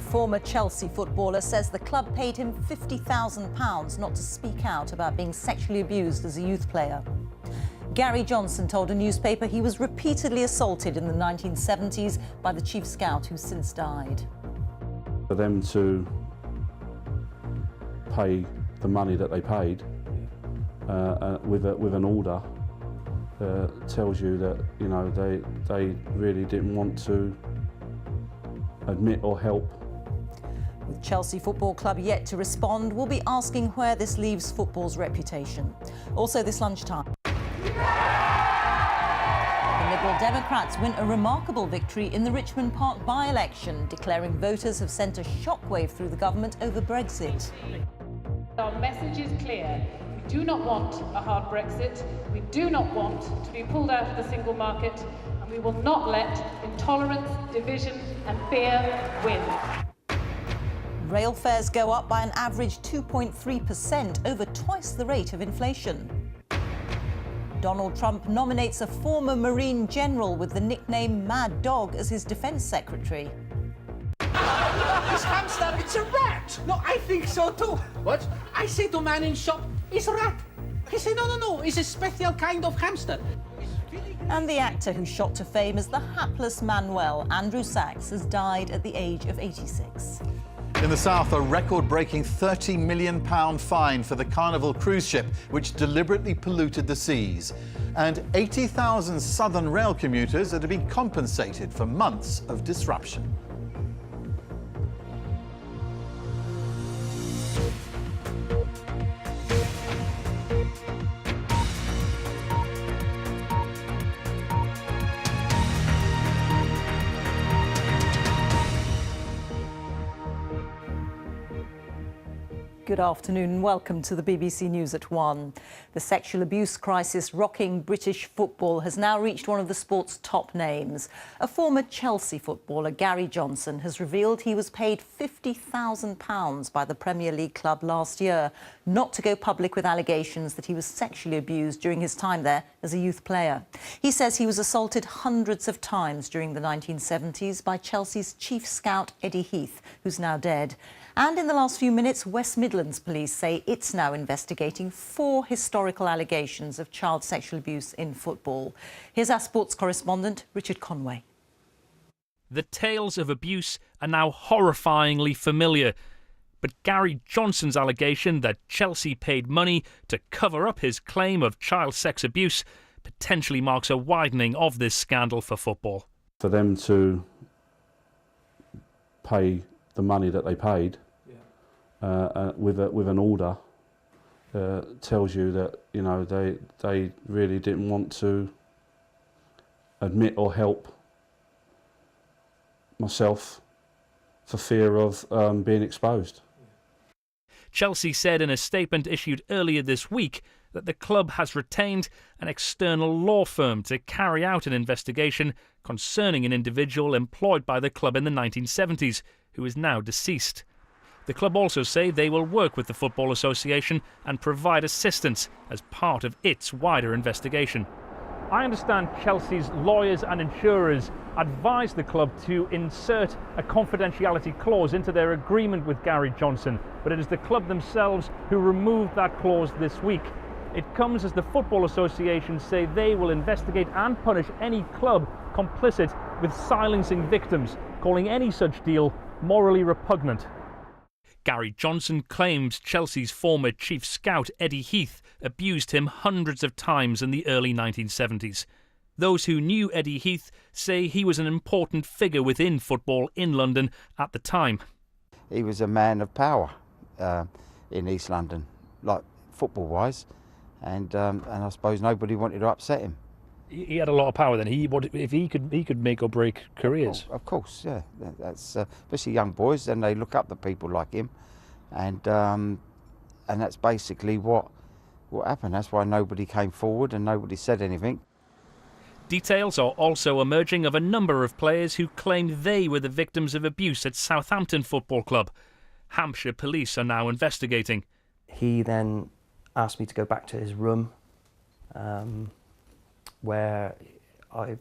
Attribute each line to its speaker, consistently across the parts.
Speaker 1: former Chelsea footballer says the club paid him £50,000 not to speak out about being sexually abused as a youth player. Gary Johnson told a newspaper he was repeatedly assaulted in the 1970s by the chief scout who since died.
Speaker 2: For them to pay the money that they paid with an order tells you that, you know, they really didn't want to admit or help.
Speaker 1: With Chelsea Football Club yet to respond, we'll be asking where this leaves football's reputation. Also this lunchtime. The Liberal Democrats win a remarkable victory in the Richmond Park by-election, declaring voters have sent a shockwave through the government over Brexit.
Speaker 3: Our message is clear. We do not want a hard Brexit. We do not want to be pulled out of the single market, and we will not let intolerance, division and fear win.
Speaker 1: Rail fares go up by an average 2.3%, over twice the rate of inflation. Donald Trump nominates a former Marine general with the nickname Mad Dog as his defence secretary.
Speaker 4: This hamster, it's a rat! No, I think so too. What? I say to man in shop, it's a rat. He say, no, it's a special kind of hamster.
Speaker 1: And the actor who shot to fame as the hapless Manuel, Andrew Sachs, has died at the age of 86.
Speaker 5: In the south, a record-breaking £30 million fine for the Carnival cruise ship, which deliberately polluted the seas. And 80,000 Southern Rail commuters are to be compensated for months of disruption.
Speaker 1: Good afternoon and welcome to the BBC News at 1. The sexual abuse crisis rocking British football has now reached one of the sport's top names. A former Chelsea footballer, Gary Johnson, has revealed he was paid £50,000 by the Premier League club last year not to go public with allegations that he was sexually abused during his time there as a youth player. He says he was assaulted hundreds of times during the 1970s by Chelsea's chief scout, Eddie Heath, who's now dead. And in the last few minutes, West Midlands Police say it's now investigating 4 historical allegations of child sexual abuse in football. Here's our sports correspondent, Richard Conway.
Speaker 6: The tales of abuse are now horrifyingly familiar. But Gary Johnson's allegation that Chelsea paid money to cover up his claim of child sex abuse potentially marks a widening of this scandal for football.
Speaker 2: For them to pay the money that they paid with an order tells you that, you know, they really didn't want to admit or help myself for fear of being exposed.
Speaker 6: Chelsea said in a statement issued earlier this week that the club has retained an external law firm to carry out an investigation concerning an individual employed by the club in the 1970s, who is now deceased. The club also say they will work with the Football Association and provide assistance as part of its wider investigation. I understand Chelsea's lawyers and insurers advised the club to insert a confidentiality clause into their agreement with Gary Johnson, but it is the club themselves who removed that clause this week. It comes as the Football Association say they will investigate and punish any club complicit with silencing victims, calling any such deal morally repugnant. Gary Johnson claims Chelsea's former chief scout Eddie Heath abused him hundreds of times in the early 1970s. Those who knew Eddie Heath say he was an important figure within football in London at the time.
Speaker 7: He was a man of power in East London, like football-wise, and I suppose nobody wanted to upset him.
Speaker 6: He had a lot of power then. He could make or break careers.
Speaker 7: Of course, yeah. That's especially young boys, and they look up to people like him, and that's basically what happened. That's why nobody came forward and nobody said anything.
Speaker 6: Details are also emerging of a number of players who claimed they were the victims of abuse at Southampton Football Club. Hampshire police are now investigating.
Speaker 8: He then asked me to go back to his room, where I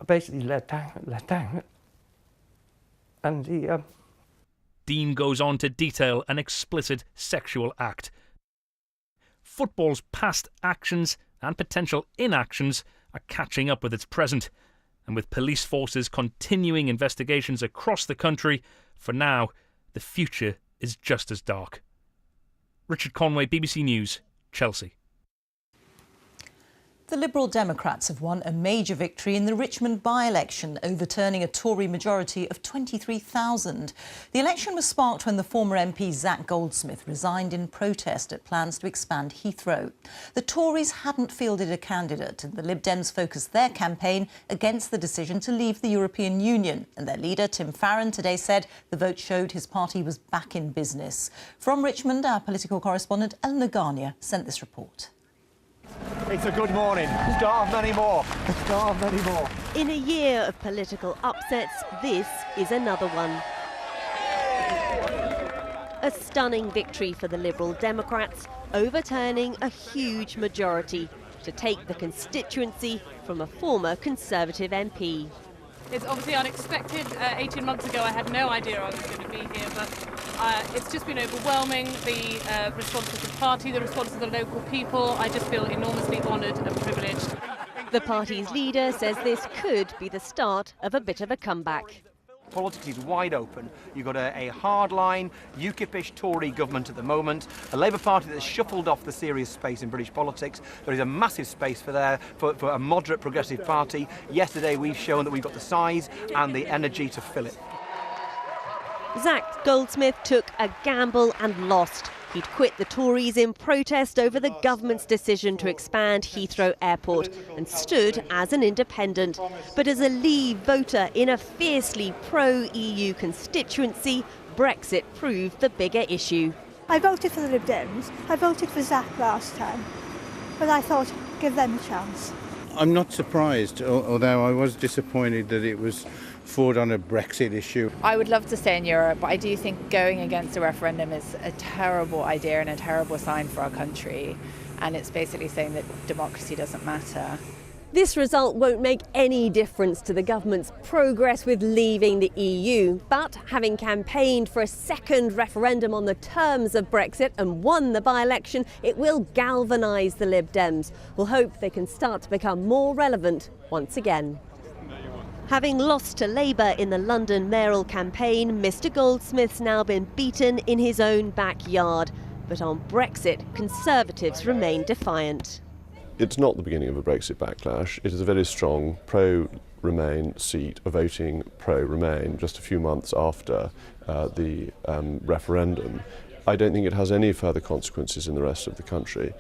Speaker 8: basically let down. And he...
Speaker 6: Dean goes on to detail an explicit sexual act. Football's past actions and potential inactions are catching up with its present, and with police forces continuing investigations across the country, for now, the future is just as dark. Richard Conway, BBC News, Chelsea.
Speaker 1: The Liberal Democrats have won a major victory in the Richmond by-election, overturning a Tory majority of 23,000. The election was sparked when the former MP Zac Goldsmith resigned in protest at plans to expand Heathrow. The Tories hadn't fielded a candidate, and the Lib Dems focused their campaign against the decision to leave the European Union. And their leader, Tim Farron, today said the vote showed his party was back in business. From Richmond, our political correspondent Eleanor Garnier sent this report.
Speaker 9: It's a good morning. Start of many more. Start of many more.
Speaker 10: In a year of political upsets, this is another one. A stunning victory for the Liberal Democrats, overturning a huge majority to take the constituency from a former Conservative MP.
Speaker 3: It's obviously unexpected. 18 months ago, I had no idea I was going to be here, but it's just been overwhelming. The response of the party, the response of the local people. I just feel enormously honoured and privileged.
Speaker 10: The party's leader says this could be the start of a bit of a comeback.
Speaker 9: Politics is wide open. You've got a hardline, UKIP-ish Tory government at the moment, a Labour Party that's shuffled off the serious space in British politics. There is a massive space for a moderate progressive party. Yesterday we've shown that we've got the size and the energy to fill it.
Speaker 10: Zac Goldsmith took a gamble and lost. He'd quit the Tories in protest over the government's decision to expand Heathrow Airport and stood as an independent. But as a Leave voter in a fiercely pro-EU constituency, Brexit proved the bigger issue.
Speaker 11: I voted for the Lib Dems. I voted for Zac last time, but I thought, give them a chance.
Speaker 12: I'm not surprised, although I was disappointed that it was fought on a Brexit issue.
Speaker 13: I would love to stay in Europe, but I do think going against a referendum is a terrible idea and a terrible sign for our country. And it's basically saying that democracy doesn't matter.
Speaker 10: This result won't make any difference to the government's progress with leaving the EU. But having campaigned for a second referendum on the terms of Brexit and won the by-election, it will galvanise the Lib Dems. We'll hope they can start to become more relevant once again. Having lost to Labour in the London mayoral campaign, Mr Goldsmith's now been beaten in his own backyard. But on Brexit, Conservatives remain defiant.
Speaker 14: It's not the beginning of a Brexit backlash. It is a very strong pro-Remain seat, a voting pro-Remain just a few months after the referendum. I don't think it has any further consequences in the rest of the country.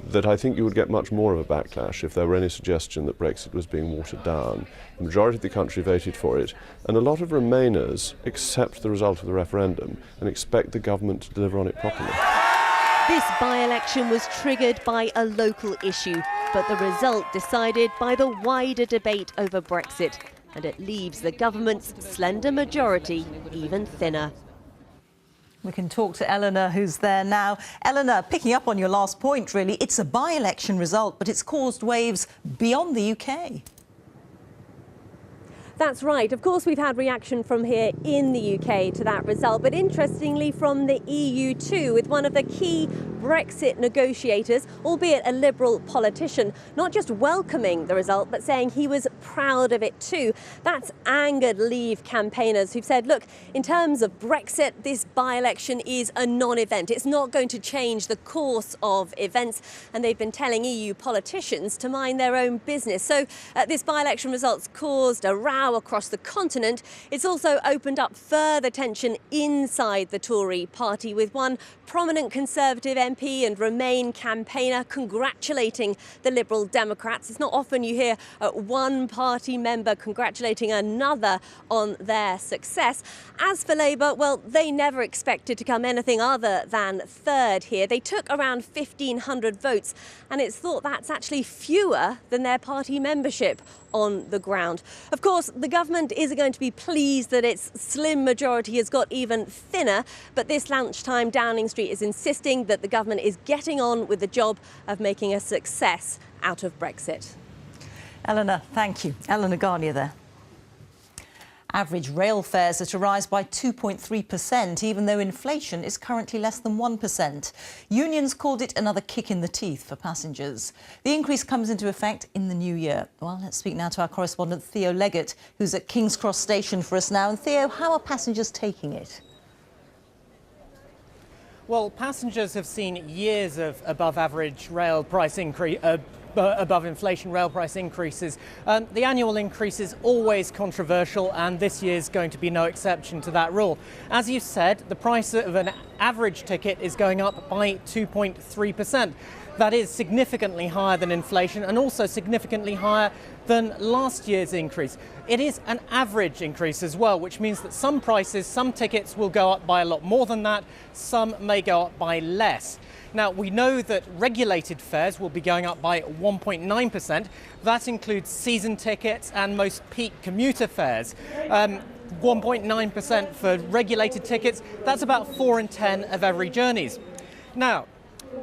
Speaker 14: That I think you would get much more of a backlash if there were any suggestion that Brexit was being watered down. The majority of the country voted for it, and a lot of Remainers accept the result of the referendum and expect the government to deliver on it properly.
Speaker 10: This by-election was triggered by a local issue, but the result decided by the wider debate over Brexit, and it leaves the government's slender majority even thinner.
Speaker 1: We can talk to Eleanor, who's there now. Eleanor, picking up on your last point, really, it's a by-election result, but it's caused waves beyond the UK.
Speaker 10: That's right. Of course, we've had reaction from here in the UK to that result, but interestingly from the EU too, with one of the key Brexit negotiators, albeit a Liberal politician, not just welcoming the result, but saying he was proud of it too. That's angered Leave campaigners who've said, look, in terms of Brexit, this by-election is a non-event. It's not going to change the course of events, and they've been telling EU politicians to mind their own business. So this by-election result's caused a row across the continent. It's also opened up further tension inside the Tory party, with one prominent Conservative MP and Remain campaigner congratulating the Liberal Democrats. It's not often you hear one party member congratulating another on their success. As for Labour, well, they never expected to come anything other than third here. They took around 1,500 votes, and it's thought that's actually fewer than their party membership on the ground. Of course, the government isn't going to be pleased that its slim majority has got even thinner, but this lunchtime Downing Street is insisting that the government is getting on with the job of making a success out of Brexit.
Speaker 1: Eleanor, thank you. Eleanor Garnier there. Average rail fares are to rise by 2.3%, even though inflation is currently less than 1%. Unions called it another kick in the teeth for passengers. The increase comes into effect in the new year. Well, let's speak now to our correspondent Theo Leggett, who's at King's Cross Station for us now. And Theo, how are passengers taking it?
Speaker 15: Well, passengers have seen years of above-average rail price increase. Above inflation rail price increases. The annual increase is always controversial, and this year's going to be no exception to that rule. As you said, the price of an average ticket is going up by 2.3%. That is significantly higher than inflation and also significantly higher than last year's increase. It is an average increase as well, which means that some prices, some tickets will go up by a lot more than that, some may go up by less. Now, we know that regulated fares will be going up by 1.9%. That includes season tickets and most peak commuter fares. 1.9% for regulated tickets, that's about 4 in 10 of every journeys. Now,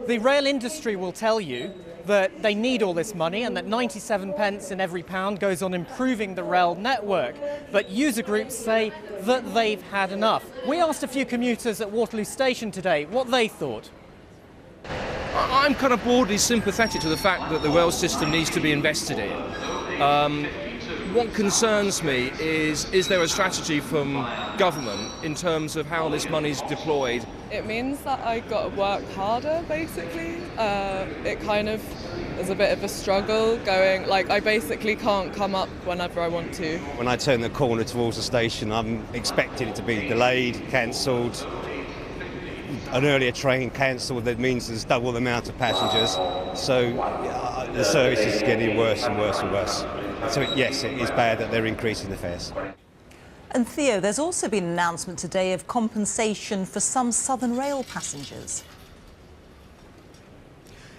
Speaker 15: the rail industry will tell you that they need all this money and that 97 pence in every pound goes on improving the rail network. But user groups say that they've had enough. We asked a few commuters at Waterloo Station today what they thought.
Speaker 16: I'm kind of broadly sympathetic to the fact that the rail system needs to be invested in. What concerns me is there a strategy from government in terms of how this money's deployed?
Speaker 17: It means that I got to work harder, basically. It kind of is a bit of a struggle going, like I basically can't come up whenever I want to.
Speaker 18: When I turn the corner towards the station, I'm expecting it to be delayed, cancelled. An earlier train cancelled, that means there's double the amount of passengers. So the service is getting worse and worse and worse. So yes, it is bad that they're increasing the fares.
Speaker 1: And Theo, there's also been an announcement today of compensation for some Southern Rail passengers.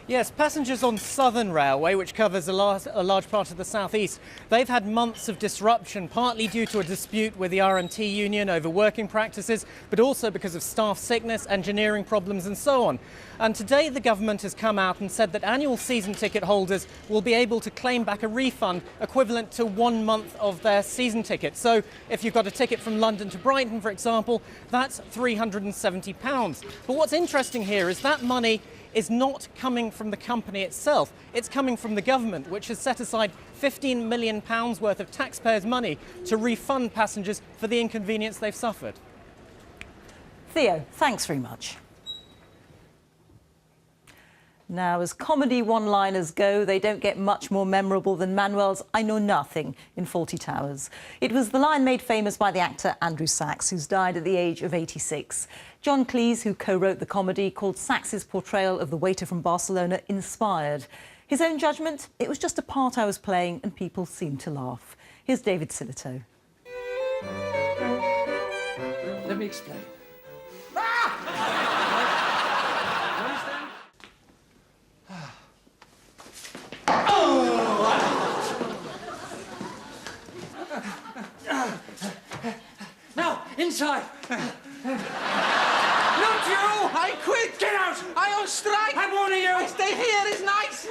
Speaker 15: Yes, passengers on Southern Railway, which covers a large part of the southeast, they've had months of disruption, partly due to a dispute with the RMT union over working practices, but also because of staff sickness, engineering problems and so on. And today the government has come out and said that annual season ticket holders will be able to claim back a refund equivalent to 1 month of their season ticket. So if you've got a ticket from London to Brighton, for example, that's £370. But what's interesting here is that money is not coming from the company itself. It's coming from the government, which has set aside £15 million worth of taxpayers' money to refund passengers for the inconvenience they've suffered.
Speaker 1: Theo, thanks very much. Now, as comedy one-liners go, they don't get much more memorable than Manuel's "I know nothing" in Fawlty Towers. It was the line made famous by the actor Andrew Sachs, who's died at the age of 86. John Cleese, who co-wrote the comedy, called Sachs's portrayal of the waiter from Barcelona inspired. His own judgment: it was just a part I was playing and people seemed to laugh. Here's David Silito.
Speaker 4: Let me explain. Now, inside! Not you! I quit! Get out! I on strike! I'm warning you! I stay here, it's nice!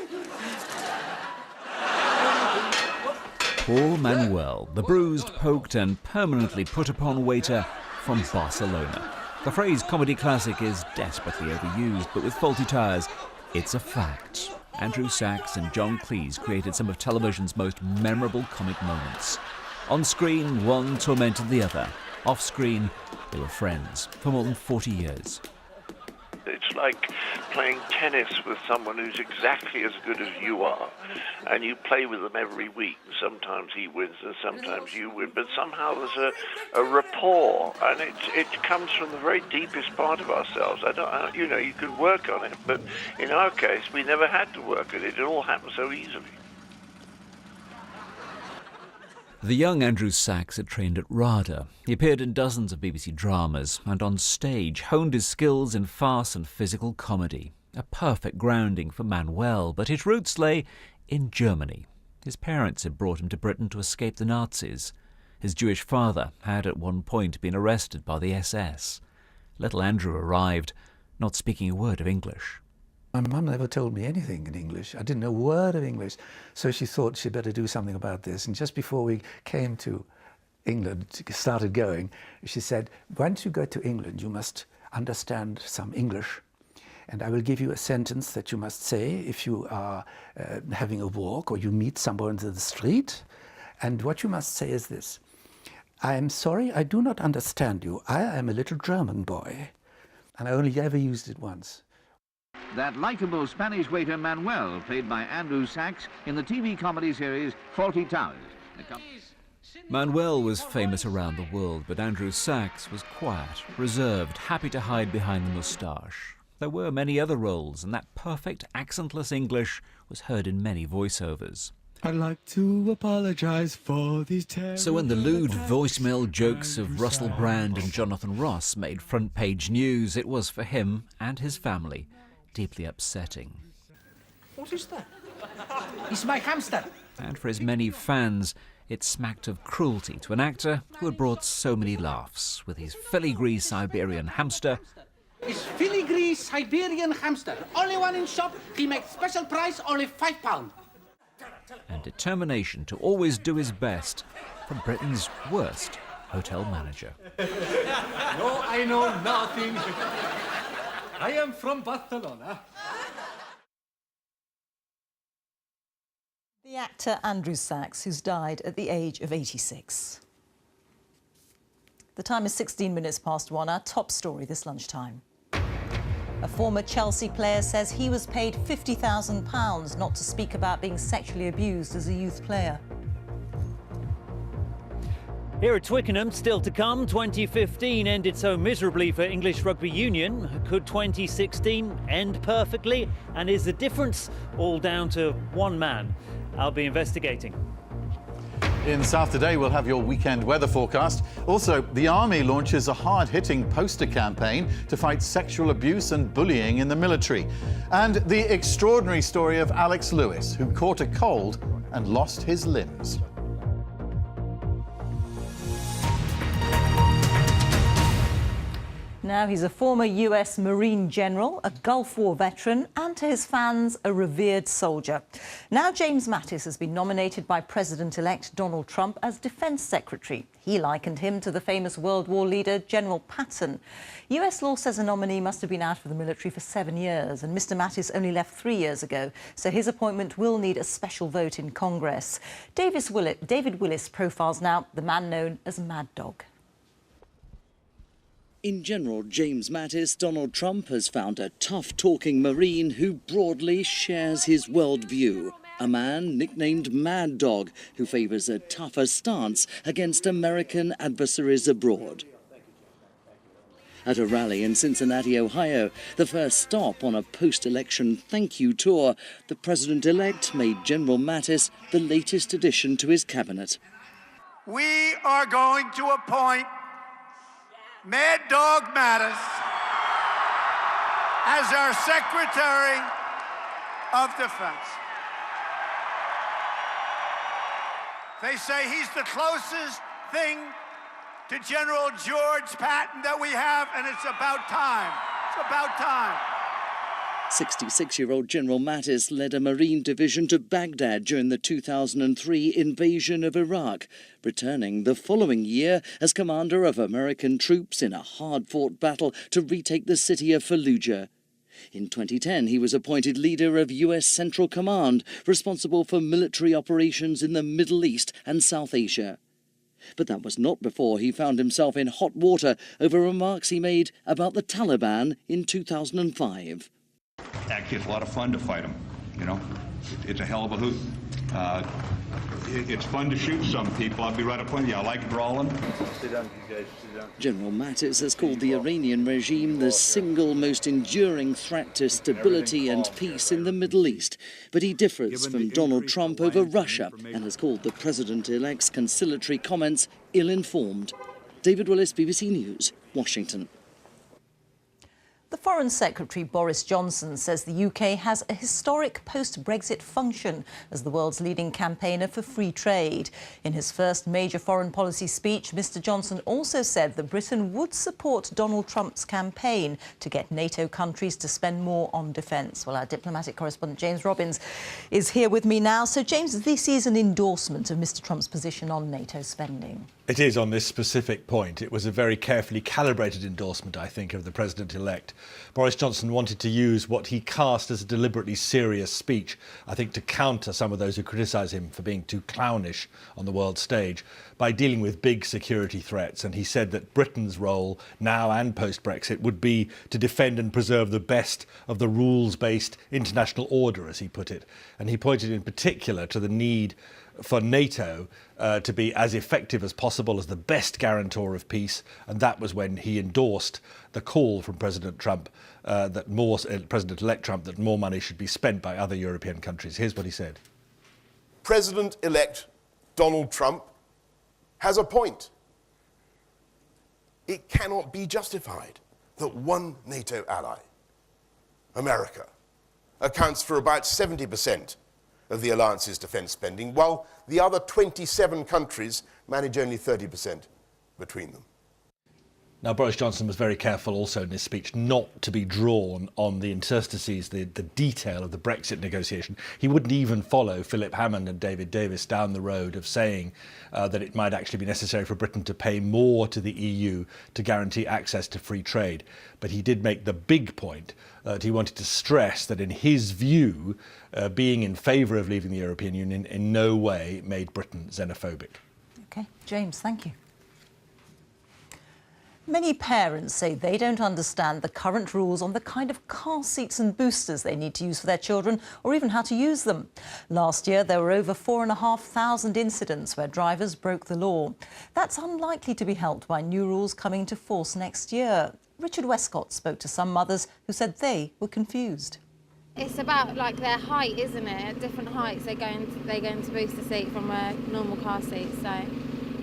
Speaker 19: Poor Manuel, the bruised, poked and permanently put upon waiter from Barcelona. The phrase comedy classic is desperately overused, but with Fawlty Towers, it's a fact. Andrew Sachs and John Cleese created some of television's most memorable comic moments. On screen, one tormented the other. Off screen, they were friends for more than 40 years.
Speaker 20: It's like playing tennis with someone who's exactly as good as you are, and you play with them every week. Sometimes he wins and sometimes you win, but somehow there's a rapport, and it comes from the very deepest part of ourselves. You know, you could work on it, but in our case, we never had to work at it. It all happened so easily.
Speaker 19: The young Andrew Sachs had trained at RADA. He appeared in dozens of BBC dramas and on stage honed his skills in farce and physical comedy. A perfect grounding for Manuel, but his roots lay in Germany. His parents had brought him to Britain to escape the Nazis. His Jewish father had at one point been arrested by the SS. Little Andrew arrived, not speaking a word of English.
Speaker 21: My mum never told me anything in English. I didn't know a word of English. So she thought she'd better do something about this. And just before we came to England, started going, she said, once you go to England, you must understand some English. And I will give you a sentence that you must say if you are having a walk or you meet someone in the street. And what you must say is this: I am sorry, I do not understand you. I am a little German boy. And I only ever used it once.
Speaker 22: That likeable Spanish waiter Manuel, played by Andrew Sachs in the TV comedy series Fawlty Towers.
Speaker 19: Manuel was famous around the world, but Andrew Sachs was quiet, reserved, happy to hide behind the moustache. There were many other roles, and that perfect accentless English was heard in many voiceovers.
Speaker 23: I'd like to apologize for these terrible...
Speaker 19: So when the lewd voicemail jokes of Russell Brand and Jonathan Ross made front-page news, it was for him and his family deeply upsetting.
Speaker 4: What is that? It's my hamster.
Speaker 19: And for his many fans, it smacked of cruelty to an actor who had brought so many laughs with his filigree Siberian hamster.
Speaker 4: It's filigree Siberian hamster. Only one in shop. He makes special price, only £5.
Speaker 19: And determination to always do his best from Britain's worst hotel manager.
Speaker 23: No, I know nothing. I am from Barcelona.
Speaker 1: The actor Andrew Sachs, who's died at the age of 86. The time is 16 minutes past 1, our top story this lunchtime. A former Chelsea player says he was paid £50,000 not to speak about being sexually abused as a youth player.
Speaker 24: Here at Twickenham, still to come, 2015 ended so miserably for English Rugby Union. Could 2016 end perfectly? And is the difference all down to one man? I'll be investigating.
Speaker 5: In South Today, we'll have your weekend weather forecast. Also, the Army launches a hard-hitting poster campaign to fight sexual abuse and bullying in the military. And the extraordinary story of Alex Lewis, who caught a cold and lost his limbs.
Speaker 1: Now he's a former US Marine general, a Gulf War veteran, and to his fans, a revered soldier. Now James Mattis has been nominated by President-elect Donald Trump as Defense Secretary. He likened him to the famous World War leader General Patton. US law says a nominee must have been out of the military for 7 years, and Mr. Mattis only left 3 years ago, so his appointment will need a special vote in Congress. David Willis profiles now the man known as Mad Dog.
Speaker 25: In General James Mattis, Donald Trump has found a tough-talking Marine who broadly shares his worldview. A man nicknamed Mad Dog, who favours a tougher stance against American adversaries abroad. At a rally in Cincinnati, Ohio, the first stop on a post-election thank you tour, the president-elect made General Mattis the latest addition to his cabinet.
Speaker 26: We are going to appoint Mad Dog Mattis as our Secretary of Defense. They say he's the closest thing to General George Patton that we have, and it's about time. It's about time.
Speaker 25: 66-year-old General Mattis led a Marine division to Baghdad during the 2003 invasion of Iraq, returning the following year as commander of American troops in a hard-fought battle to retake the city of Fallujah. In 2010, he was appointed leader of U.S. Central Command, responsible for military operations in the Middle East and South Asia. But that was not before he found himself in hot water over remarks he made about the Taliban in 2005.
Speaker 27: Actually, it's a lot of fun to fight them, you know. It's a hell of a hoot. It's fun to shoot some people. I'll be right up on you. I like brawling.
Speaker 25: Sit down, you guys. Sit down. General Mattis has called the Iranian regime the single most enduring threat to stability and peace in the Middle East. But he differs from Donald Trump over Russia and has called the president-elect's conciliatory comments ill-informed. David Willis, BBC News, Washington.
Speaker 1: The Foreign Secretary Boris Johnson says the UK has a historic post-Brexit function as the world's leading campaigner for free trade. In his first major foreign policy speech, Mr Johnson also said that Britain would support Donald Trump's campaign to get NATO countries to spend more on defence. Well, our diplomatic correspondent James Robbins is here with me now. So, James, this is an endorsement of Mr Trump's position on NATO spending.
Speaker 2: It is on this specific point. It was a very carefully calibrated endorsement, I think, of the President-elect. Boris Johnson wanted to use what he cast as a deliberately serious speech, I think, to counter some of those who criticise him for being too clownish on the world stage by dealing with big security threats. And he said that Britain's role, now and post-Brexit, would be to defend and preserve the best of the rules-based international order, as he put it. And he pointed in particular to the need for NATO to be as effective as possible as the best guarantor of peace, and that was when he endorsed the call from President Trump, President-elect Trump, that more money should be spent by other European countries. Here's what he said.
Speaker 3: President-elect Donald Trump has a point. It cannot be justified that one NATO ally, America, accounts for about 70% of the alliance's defence spending, while the other 27 countries manage only 30% between them.
Speaker 2: Now, Boris Johnson was very careful also in his speech not to be drawn on the interstices, the detail of the Brexit negotiation. He wouldn't even follow Philip Hammond and David Davis down the road of saying that it might actually be necessary for Britain to pay more to the EU to guarantee access to free trade. But he did make the big point that he wanted to stress that in his view, being in favour of leaving the European Union in no way made Britain xenophobic.
Speaker 1: OK, James, thank you. Many parents say they don't understand the current rules on the kind of car seats and boosters they need to use for their children, or even how to use them. Last year, there were over 4,500 incidents where drivers broke the law. That's unlikely to be helped by new rules coming into force next year. Richard Westcott spoke to some mothers who said they were confused.
Speaker 6: It's about like their height, isn't it? At different heights, they go into booster seat from a normal car seat. So,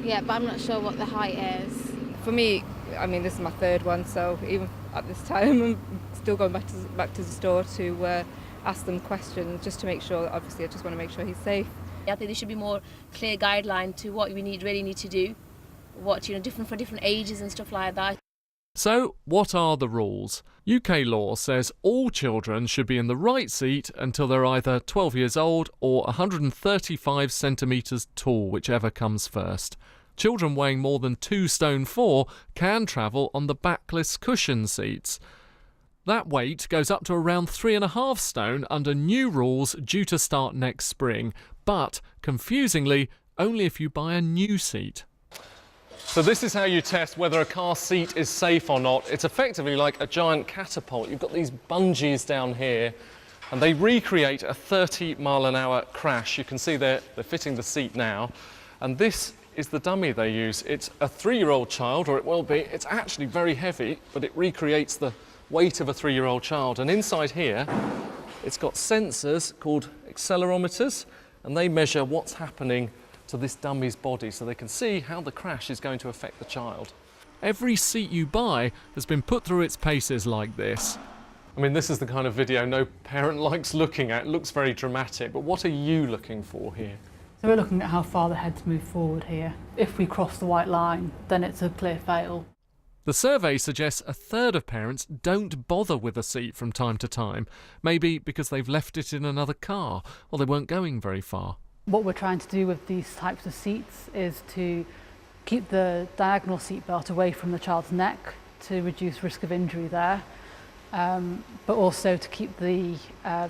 Speaker 6: yeah, but I'm not sure what the height is.
Speaker 7: For me, I mean, this is my third one, so even at this time, I'm still going back to the store to ask them questions just to make sure. Obviously, I just want to make sure he's safe.
Speaker 8: I think there should be more clear guideline to what we really need to do, what different for different ages and stuff like that.
Speaker 9: So, what are the rules? UK law says all children should be in the right seat until they're either 12 years old or 135 centimetres tall, whichever comes first. Children weighing more than 2 stone 4 can travel on the backless cushion seats. That weight goes up to around 3.5 stone under new rules due to start next spring, but, confusingly, only if you buy a new seat. So this is how you test whether a car seat is safe or not. It's effectively like a giant catapult. You've got these bungees down here, and they recreate a 30-mile-an-hour crash. You can see they're fitting the seat now, and this is the dummy they use. It's a 3-year-old child, or it will be. It's actually very heavy, but it recreates the weight of a 3-year-old child. And inside here, it's got sensors called accelerometers, and they measure what's happening to this dummy's body so they can see how the crash is going to affect the child. Every seat you buy has been put through its paces like this. I mean, this is the kind of video no parent likes looking at. It looks very dramatic, but what are you looking for here?
Speaker 11: So we're looking at how far the heads move forward here. If we cross the white line, then it's a clear fail.
Speaker 9: The survey suggests a third of parents don't bother with a seat from time to time, maybe because they've left it in another car or they weren't going very far.
Speaker 11: What we're trying to do with these types of seats is to keep the diagonal seat belt away from the child's neck to reduce risk of injury there, but also to keep the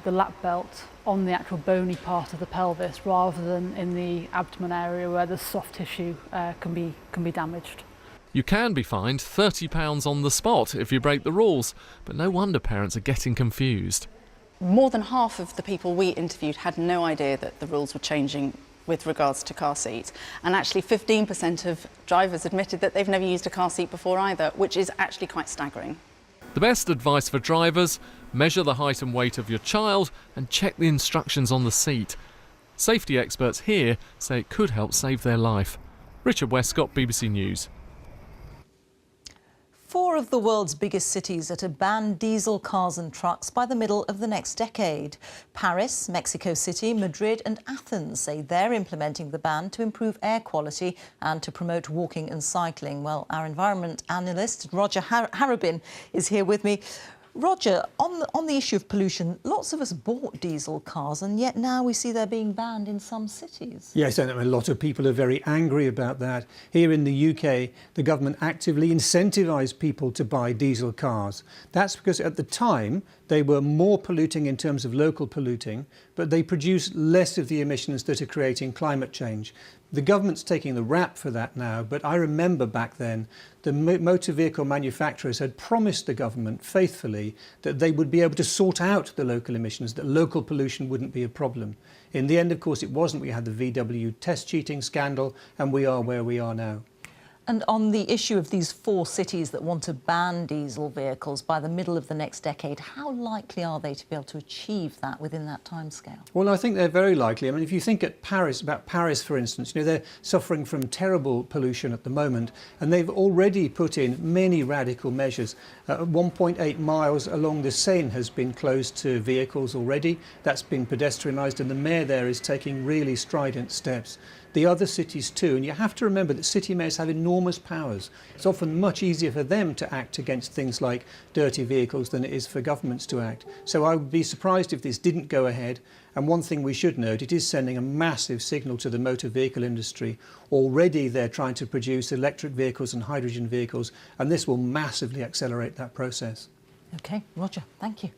Speaker 11: lap belt on the actual bony part of the pelvis rather than in the abdomen area where the soft tissue can be damaged.
Speaker 9: You can be fined £30 on the spot if you break the rules, but no wonder parents are getting confused.
Speaker 28: More than half of the people we interviewed had no idea that the rules were changing with regards to car seats, and actually 15% of drivers admitted that they've never used a car seat before either, which is actually quite staggering.
Speaker 9: The best advice for drivers: measure the height and weight of your child and check the instructions on the seat. Safety experts here say it could help save their life. Richard Westcott, BBC News.
Speaker 1: 4 of the world's biggest cities are to ban diesel cars and trucks by the middle of the next decade. Paris, Mexico City, Madrid and Athens say they're implementing the ban to improve air quality and to promote walking and cycling. Well, our environment analyst, Roger Harabin, is here with me. Roger, on the issue of pollution, lots of us bought diesel cars and yet now we see they're being banned in some cities.
Speaker 10: Yes, and a lot of people are very angry about that. Here in the UK, the government actively incentivised people to buy diesel cars. That's because at the time they were more polluting in terms of local polluting, but they produce less of the emissions that are creating climate change. The government's taking the rap for that now, but I remember back then the motor vehicle manufacturers had promised the government faithfully that they would be able to sort out the local emissions, that local pollution wouldn't be a problem. In the end, of course, it wasn't. We had the VW test cheating scandal, and we are where we are now.
Speaker 1: And on the issue of these 4 cities that want to ban diesel vehicles by the middle of the next decade, how likely are they to be able to achieve that within that timescale?
Speaker 10: Well, I think they're very likely. I mean, if you think about Paris, for instance, they're suffering from terrible pollution at the moment, and they've already put in many radical measures. 1.8 miles along the Seine has been closed to vehicles already. That's been pedestrianised, and the mayor there is taking really strident steps. The other cities too, and you have to remember that city mayors have enormous powers. It's often much easier for them to act against things like dirty vehicles than it is for governments to act. So I would be surprised if this didn't go ahead. And one thing we should note, it is sending a massive signal to the motor vehicle industry. Already they're trying to produce electric vehicles and hydrogen vehicles, and this will massively accelerate that process.
Speaker 1: OK, Roger, thank you.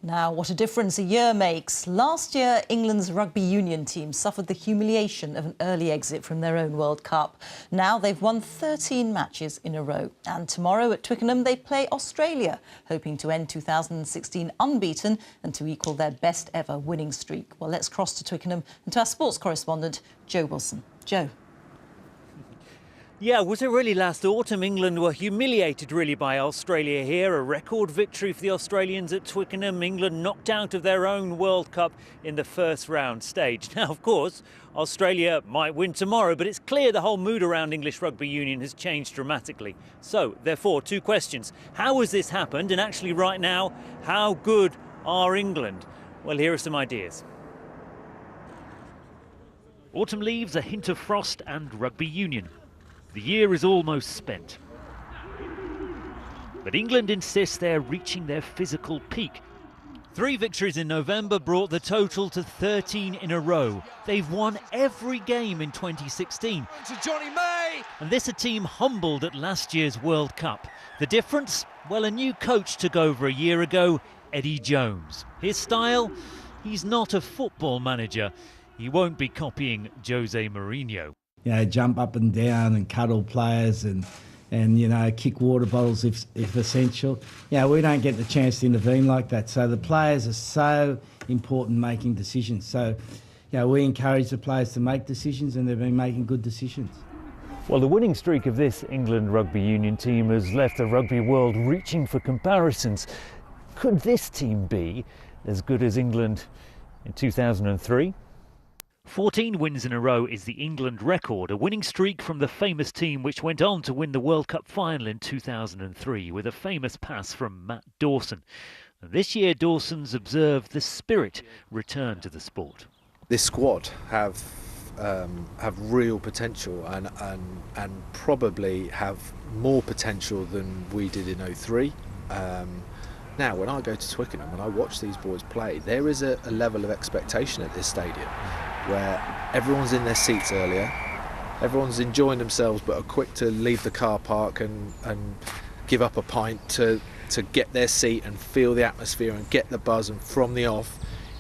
Speaker 1: Now, what a difference a year makes. Last year, England's rugby union team suffered the humiliation of an early exit from their own World Cup. Now they've won 13 matches in a row. And tomorrow at Twickenham, they play Australia, hoping to end 2016 unbeaten and to equal their best ever winning streak. Well, let's cross to Twickenham and to our sports correspondent, Joe Wilson. Joe.
Speaker 24: Yeah, was it really last autumn? England were humiliated really by Australia here. A record victory for the Australians at Twickenham. England knocked out of their own World Cup in the first round stage. Now, of course, Australia might win tomorrow, but it's clear the whole mood around English rugby union has changed dramatically. So, therefore, 2 questions. How has this happened? And actually right now, how good are England? Well, here are some ideas. Autumn leaves a hint of frost and rugby union. The year is almost spent. But England insists they're reaching their physical peak. 3 victories in November brought the total to 13 in a row. They've won every game in 2016.
Speaker 12: To Johnny May!
Speaker 24: And this a team humbled at last year's World Cup. The difference? Well, a new coach took over a year ago, Eddie Jones. His style? He's not a football manager. He won't be copying Jose Mourinho.
Speaker 13: Jump up and down and cuddle players and kick water bottles if essential. We don't get the chance to intervene like that. So the players are so important making decisions. So, we encourage the players to make decisions, and they've been making good decisions.
Speaker 24: Well, the winning streak of this England rugby union team has left the rugby world reaching for comparisons. Could this team be as good as England in 2003? 14 wins in a row is the England record, a winning streak from the famous team which went on to win the World Cup final in 2003 with a famous pass from Matt Dawson. And this year Dawson's observed the spirit return to the sport.
Speaker 14: This squad have real potential and probably have more potential than we did in 03. Now, when I go to Twickenham and I watch these boys play, there is a level of expectation at this stadium where everyone's in their seats earlier, everyone's enjoying themselves but are quick to leave the car park and give up a pint to get their seat and feel the atmosphere and get the buzz, and from the off,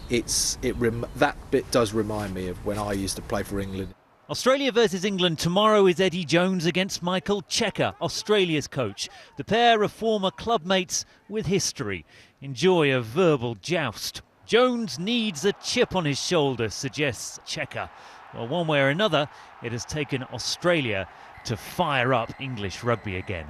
Speaker 14: that bit does remind me of when I used to play for England.
Speaker 24: Australia versus England tomorrow is Eddie Jones against Michael Cheika, Australia's coach. The pair are former club mates with history. Enjoy a verbal joust. Jones needs a chip on his shoulder, suggests Cheika. Well, one way or another, it has taken Australia to fire up English rugby again.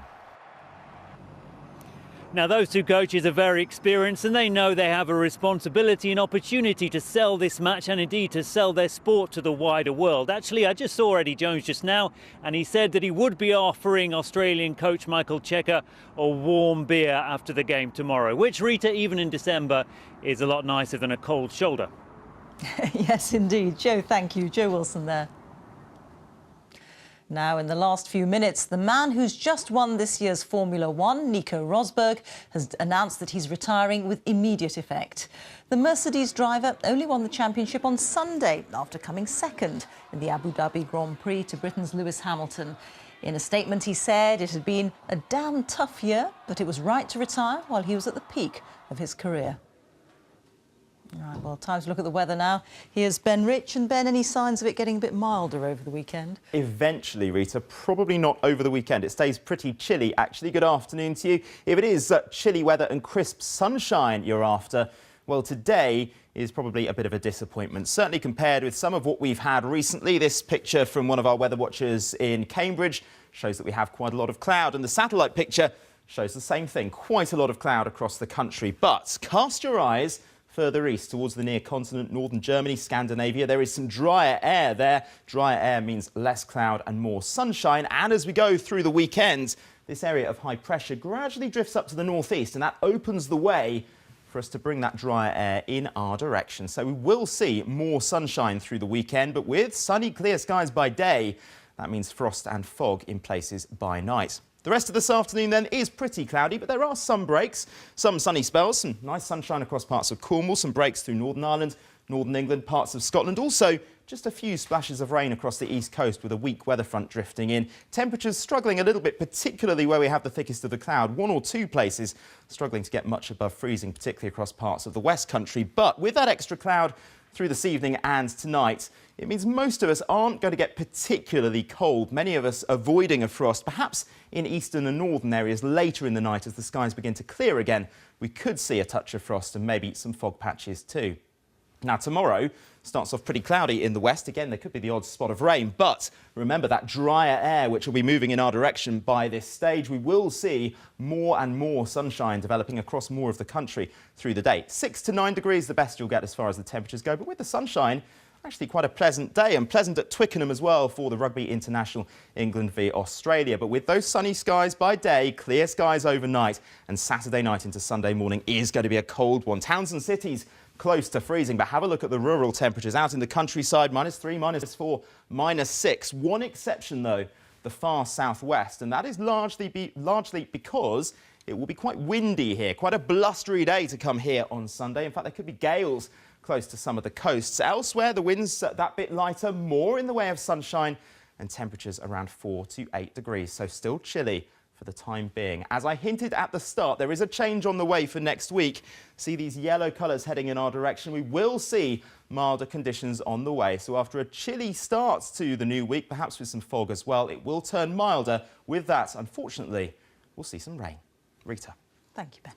Speaker 24: Now, those two coaches are very experienced and they know they have a responsibility and opportunity to sell this match and indeed to sell their sport to the wider world. Actually, I just saw Eddie Jones just now and he said that he would be offering Australian coach Michael Cheika a warm beer after the game tomorrow, which, Rita, even in December, is a lot nicer than a cold shoulder.
Speaker 1: Yes, indeed. Joe, thank you. Joe Wilson there. Now, in the last few minutes, the man who's just won this year's Formula One, Nico Rosberg, has announced that he's retiring with immediate effect. The Mercedes driver only won the championship on Sunday after coming second in the Abu Dhabi Grand Prix to Britain's Lewis Hamilton. In a statement, he said it had been a damn tough year, but it was right to retire while he was at the peak of his career. All right, well, time to look at the weather now. Here's Ben Rich. And Ben, any signs of it getting a bit milder over the weekend?
Speaker 12: Eventually, Rita, probably not over the weekend. It stays pretty chilly, actually. Good afternoon to you. If it is chilly weather and crisp sunshine you're after, well, today is probably a bit of a disappointment, certainly compared with some of what we've had recently. This picture from one of our weather watchers in Cambridge shows that we have quite a lot of cloud, and the satellite picture shows the same thing, quite a lot of cloud across the country. But cast your eyes further east towards the near continent, northern Germany, Scandinavia. There is some drier air there. Drier air means less cloud and more sunshine. And as we go through the weekend, this area of high pressure gradually drifts up to the northeast, and that opens the way for us to bring that drier air in our direction. So we will see more sunshine through the weekend, but with sunny, clear skies by day, that means frost and fog in places by night. The rest of this afternoon then is pretty cloudy, but there are some breaks, some sunny spells, some nice sunshine across parts of Cornwall, some breaks through Northern Ireland, Northern England, parts of Scotland. Also, just a few splashes of rain across the east coast with a weak weather front drifting in. Temperatures struggling a little bit, particularly where we have the thickest of the cloud. One or two places struggling to get much above freezing, particularly across parts of the West Country. But with that extra cloud through this evening and tonight, it means most of us aren't going to get particularly cold. Many of us avoiding a frost, perhaps in eastern and northern areas later in the night as the skies begin to clear again. We could see a touch of frost and maybe some fog patches too. Now, tomorrow starts off pretty cloudy in the west. Again, there could be the odd spot of rain, but remember that drier air which will be moving in our direction by this stage. We will see more and more sunshine developing across more of the country through the day. 6 to 9 degrees, the best you'll get as far as the temperatures go, but with the sunshine, actually quite a pleasant day, and pleasant at Twickenham as well for the Rugby International, England v Australia. But with those sunny skies by day, clear skies overnight, and Saturday night into Sunday morning is going to be a cold one. Towns and cities close to freezing, but have a look at the rural temperatures out in the countryside, -3, -4, -6. One exception though, the far southwest, and that is largely because it will be quite windy here, quite a blustery day to come here on Sunday. In fact, there could be gales close to some of the coasts. Elsewhere, the winds that bit lighter, more in the way of sunshine, and temperatures around 4 to 8 degrees, so still chilly for the time being. As I hinted at the start, there is a change on the way for next week. See these yellow colours heading in our direction. We will see milder conditions on the way. So after a chilly start to the new week, perhaps with some fog as well, it will turn milder. With that, unfortunately, we'll see some rain. Rita.
Speaker 1: Thank you, Ben.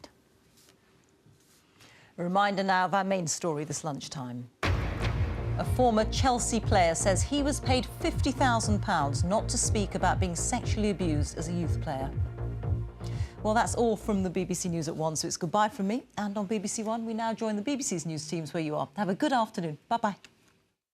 Speaker 1: A reminder now of our main story this lunchtime. A former Chelsea player says he was paid £50,000 not to speak about being sexually abused as a youth player. Well, that's all from the BBC News at 1, so it's goodbye from me. And on BBC One, we now join the BBC's news teams where you are. Have a good afternoon. Bye-bye.